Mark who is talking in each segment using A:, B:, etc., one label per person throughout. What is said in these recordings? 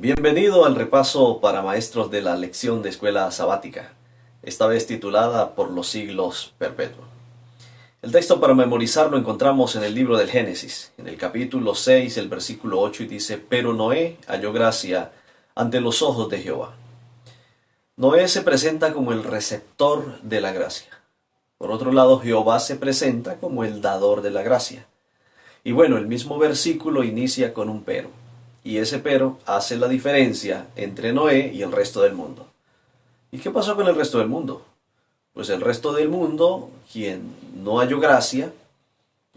A: Bienvenido al repaso para maestros de la lección de escuela sabática, esta vez titulada Por los siglos perpetuos. El texto para memorizar lo encontramos en el libro del Génesis, en el capítulo 6, el versículo 8, y dice: Pero Noé halló gracia ante los ojos de Jehová. Noé se presenta como el receptor de la gracia. Por otro lado, Jehová se presenta como el dador de la gracia. Y bueno, el mismo versículo inicia con un pero. Y ese pero hace la diferencia entre Noé y el resto del mundo. ¿Y qué pasó con el resto del mundo? Pues el resto del mundo, quien no halló gracia,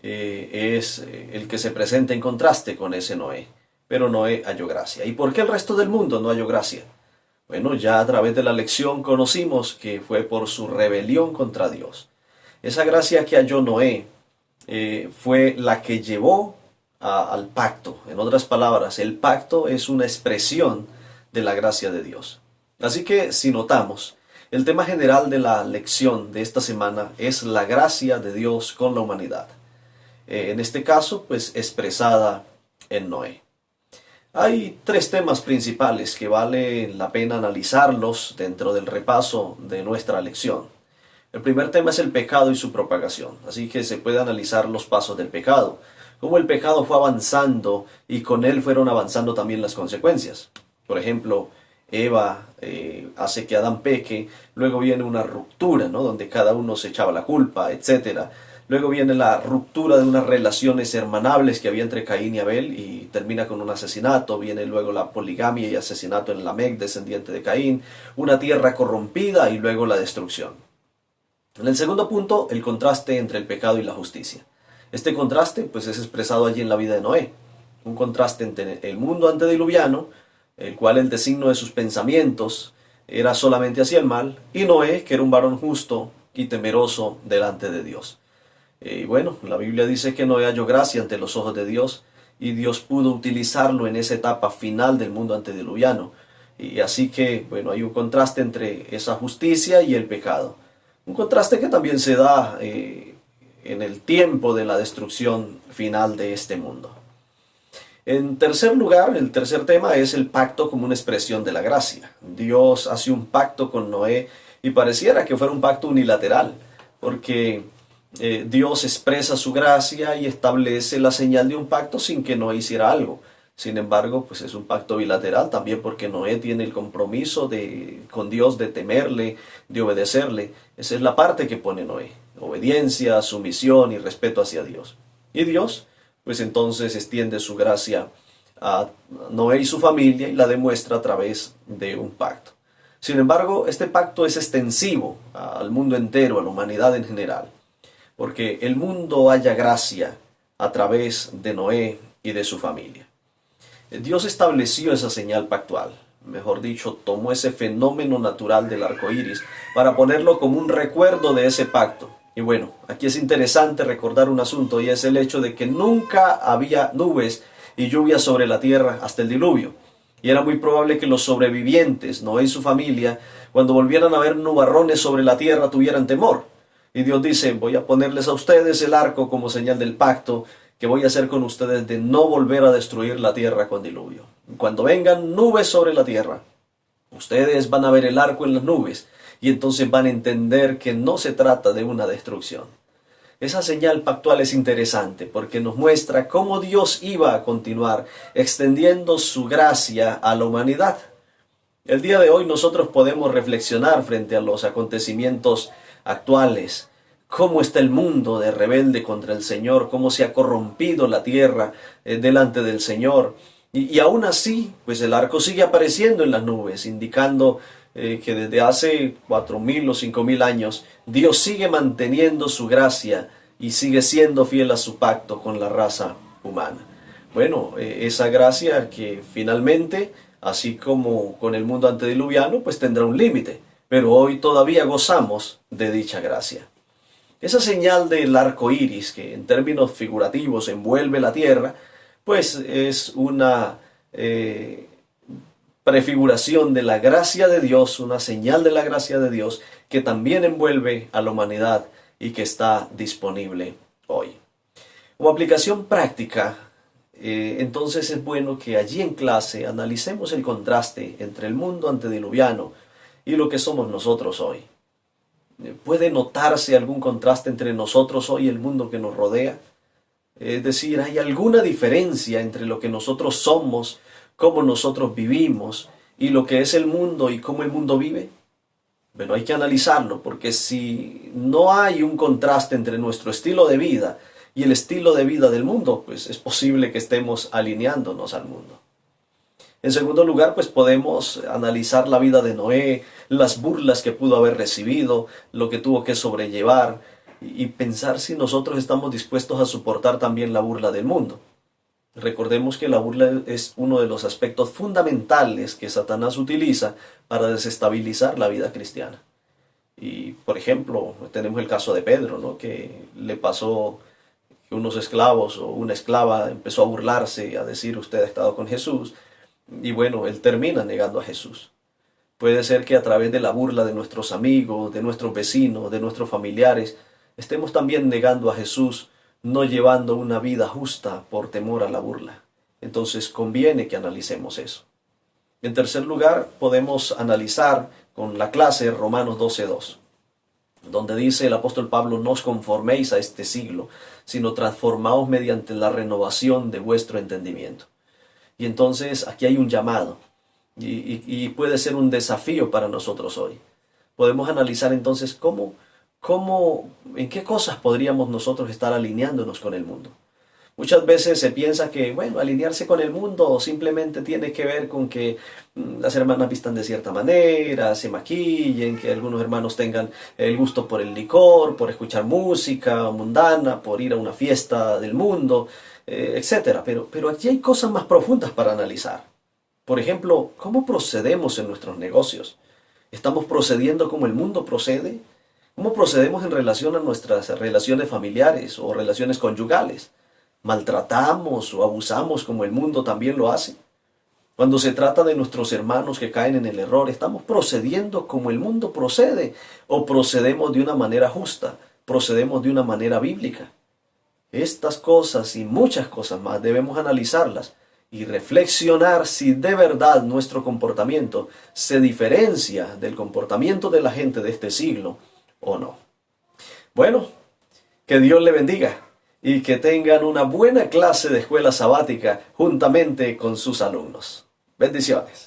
A: es el que se presenta en contraste con ese Noé. Pero Noé halló gracia. ¿Y por qué el resto del mundo no halló gracia? Bueno, ya a través de la lección conocimos que fue por su rebelión contra Dios. Esa gracia que halló Noé fue la que llevó al pacto. En otras palabras, el pacto es una expresión de la gracia de Dios. Así que si notamos, el tema general de la lección de esta semana es la gracia de Dios con la humanidad. En este caso, pues expresada en Noé. Hay tres temas principales que vale la pena analizarlos dentro del repaso de nuestra lección. El primer tema es el pecado y su propagación, así que se puede analizar los pasos del pecado, cómo el pecado fue avanzando y con él fueron avanzando también las consecuencias. Por ejemplo, Eva hace que Adán peque, luego viene una ruptura, ¿no?, donde cada uno se echaba la culpa, etc. Luego viene la ruptura de unas relaciones hermanables que había entre Caín y Abel y termina con un asesinato. Viene luego la poligamia y asesinato en Lamec, descendiente de Caín, una tierra corrompida y luego la destrucción. En el segundo punto, el contraste entre el pecado y la justicia. Este contraste pues es expresado allí en la vida de Noé. Un contraste entre el mundo antediluviano, el cual el designio de sus pensamientos era solamente hacia el mal, y Noé, que era un varón justo y temeroso delante de Dios. Y bueno, la Biblia dice que Noé halló gracia ante los ojos de Dios, y Dios pudo utilizarlo en esa etapa final del mundo antediluviano. Y así que, bueno, hay un contraste entre esa justicia y el pecado. Un contraste que también se da en el tiempo de la destrucción final de este mundo. En tercer lugar, el tercer tema es el pacto como una expresión de la gracia. Dios hace un pacto con Noé y pareciera que fuera un pacto unilateral, porque Dios expresa su gracia y establece la señal de un pacto sin que Noé hiciera algo. Sin embargo, pues es un pacto bilateral también porque Noé tiene el compromiso con Dios de temerle, de obedecerle. Esa es la parte que pone Noé: obediencia, sumisión y respeto hacia Dios. Y Dios, pues entonces extiende su gracia a Noé y su familia y la demuestra a través de un pacto. Sin embargo, este pacto es extensivo al mundo entero, a la humanidad en general, porque el mundo halla gracia a través de Noé y de su familia. Dios estableció esa señal pactual, mejor dicho, tomó ese fenómeno natural del arco iris para ponerlo como un recuerdo de ese pacto. Y bueno, aquí es interesante recordar un asunto, y es el hecho de que nunca había nubes y lluvia sobre la tierra hasta el diluvio. Y era muy probable que los sobrevivientes, Noé y su familia, cuando volvieran a ver nubarrones sobre la tierra, tuvieran temor. Y Dios dice: voy a ponerles a ustedes el arco como señal del pacto que voy a hacer con ustedes de no volver a destruir la tierra con diluvio. Cuando vengan nubes sobre la tierra, ustedes van a ver el arco en las nubes y entonces van a entender que no se trata de una destrucción. Esa señal pactual es interesante porque nos muestra cómo Dios iba a continuar extendiendo su gracia a la humanidad. El día de hoy nosotros podemos reflexionar frente a los acontecimientos actuales, cómo está el mundo de rebelde contra el Señor, cómo se ha corrompido la tierra delante del Señor. Y aún así, pues el arco sigue apareciendo en las nubes, indicando que desde hace 4.000 o 5.000 años, Dios sigue manteniendo su gracia y sigue siendo fiel a su pacto con la raza humana. Bueno, esa gracia que finalmente, así como con el mundo antediluviano, pues tendrá un límite, pero hoy todavía gozamos de dicha gracia. Esa señal del arco iris, que en términos figurativos envuelve la tierra, pues es una prefiguración de la gracia de Dios, una señal de la gracia de Dios que también envuelve a la humanidad y que está disponible hoy. Como aplicación práctica, Entonces es bueno que allí en clase analicemos el contraste entre el mundo antediluviano y lo que somos nosotros hoy. ¿Puede notarse algún contraste entre nosotros hoy y el mundo que nos rodea? Es decir, ¿hay alguna diferencia entre lo que nosotros somos, cómo nosotros vivimos, y lo que es el mundo y cómo el mundo vive? Bueno, hay que analizarlo, porque si no hay un contraste entre nuestro estilo de vida y el estilo de vida del mundo, pues es posible que estemos alineándonos al mundo. En segundo lugar, pues podemos analizar la vida de Noé, las burlas que pudo haber recibido, lo que tuvo que sobrellevar, y pensar si nosotros estamos dispuestos a soportar también la burla del mundo. Recordemos que la burla es uno de los aspectos fundamentales que Satanás utiliza para desestabilizar la vida cristiana. Y, por ejemplo, tenemos el caso de Pedro, ¿no? Que le pasó que unos esclavos o una esclava empezó a burlarse, a decir, usted ha estado con Jesús, y bueno, él termina negando a Jesús. Puede ser que a través de la burla de nuestros amigos, de nuestros vecinos, de nuestros familiares, estemos también negando a Jesús, no llevando una vida justa por temor a la burla. Entonces conviene que analicemos eso. En tercer lugar, podemos analizar con la clase Romanos 12:2, donde dice el apóstol Pablo, no os conforméis a este siglo, sino transformaos mediante la renovación de vuestro entendimiento. Y entonces aquí hay un llamado y puede ser un desafío para nosotros hoy. Podemos analizar entonces en qué cosas podríamos nosotros estar alineándonos con el mundo. Muchas veces se piensa que, bueno, alinearse con el mundo simplemente tiene que ver con que las hermanas vistan de cierta manera, se maquillen, que algunos hermanos tengan el gusto por el licor, por escuchar música mundana, por ir a una fiesta del mundo, etc. Pero aquí hay cosas más profundas para analizar. Por ejemplo, ¿cómo procedemos en nuestros negocios? ¿Estamos procediendo como el mundo procede? ¿Cómo procedemos en relación a nuestras relaciones familiares o relaciones conyugales? ¿Maltratamos o abusamos como el mundo también lo hace? Cuando se trata de nuestros hermanos que caen en el error, ¿estamos procediendo como el mundo procede? ¿O procedemos de una manera justa? ¿Procedemos de una manera bíblica? Estas cosas y muchas cosas más debemos analizarlas y reflexionar si de verdad nuestro comportamiento se diferencia del comportamiento de la gente de este siglo o no. Bueno, que Dios le bendiga y que tengan una buena clase de escuela sabática juntamente con sus alumnos. Bendiciones.